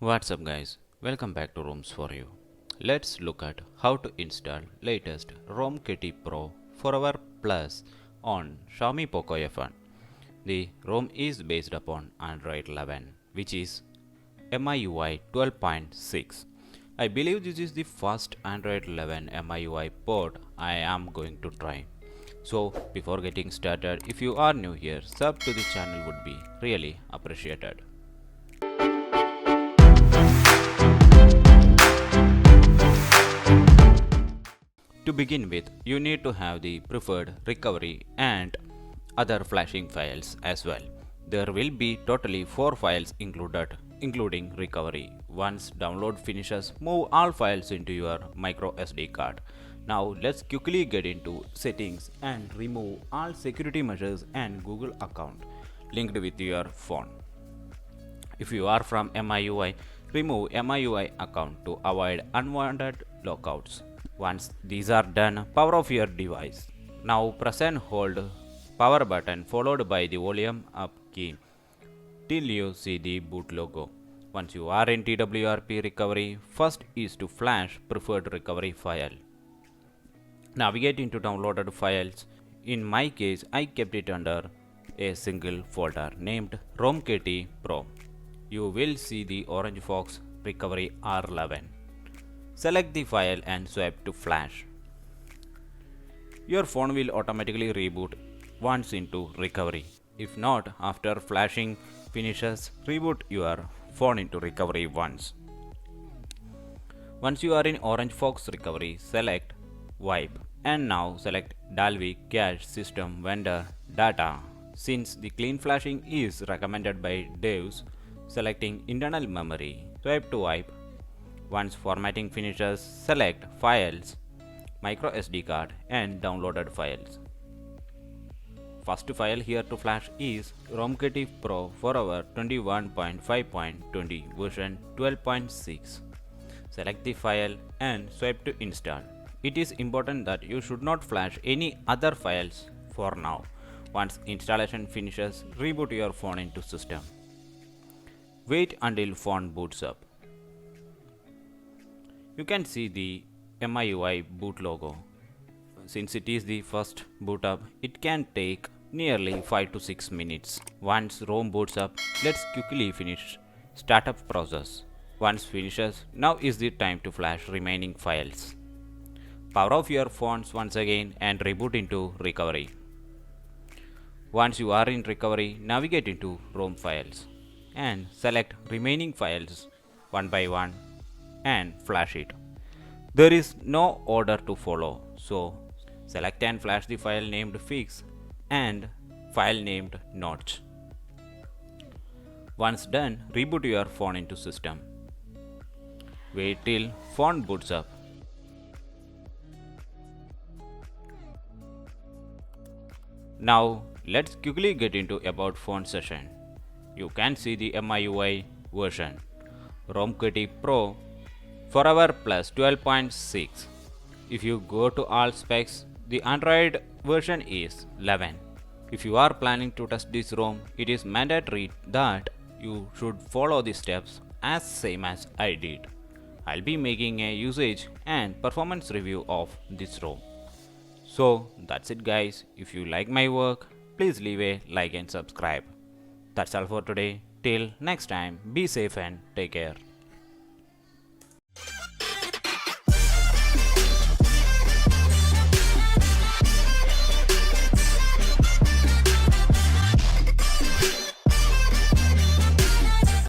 What's up guys, welcome back to Rooms for You. Let's look at how to install latest romKTpro Forever Plus on Xiaomi POCO F1. The ROM is based upon Android 11 which is MIUI 12.6. I believe this is the first Android 11 MIUI port I am going to try. So before getting started, if you are new here, sub to the channel would be really appreciated. To begin with, you need to have the preferred recovery and other flashing files as well. There will be totally 4 files included, including recovery. Once download finishes, move all files into your micro SD card. Now let's quickly get into settings and remove all security measures and Google account linked with your phone. If you are from MIUI, remove MIUI account to avoid unwanted lockouts. Once these are done, power off your device. Now press and hold power button followed by the volume up key till you see the boot logo. Once you are in TWRP recovery, first is to flash preferred recovery file. Navigate into downloaded files. In my case, I kept it under a single folder named romKTpro. You will see the orange box recovery R11. Select the file and swipe to flash. Your phone will automatically reboot once into recovery. If not, after flashing finishes, reboot your phone into recovery once. Once you are in orange box recovery, select wipe and now select Dalvik cache system vendor data. Since the clean flashing is recommended by devs, selecting internal memory, swipe to wipe. Once formatting finishes, select Files, Micro SD card and downloaded files. First file here to flash is romKTpro Forever 21.5.20 version 12.6. Select the file and swipe to install. It is important that you should not flash any other files for now. Once installation finishes, reboot your phone into system. Wait until phone boots up. You can see the MIUI boot logo. Since it is the first boot up, it can take nearly 5 to 6 minutes. Once ROM boots up, let's quickly finish startup process. Once finishes, now is the time to flash remaining files. Power off your phones once again and reboot into recovery. Once you are in recovery, navigate into ROM files and select remaining files one by one and flash it. There is no order to follow, so select and flash the file named fix and file named notch. Once done, reboot your phone into system. Wait till phone boots up. Now let's quickly get into about phone session. You can see the MIUI version romKTpro Forever Plus 12.6. If you go to all specs, the Android version is 11. If you are planning to test this ROM, it is mandatory that you should follow the steps as same as I did. I'll be making a usage and performance review of this ROM. So that's it guys. If you like my work, please leave a like and subscribe. That's all for today. Till next time, be safe and take care.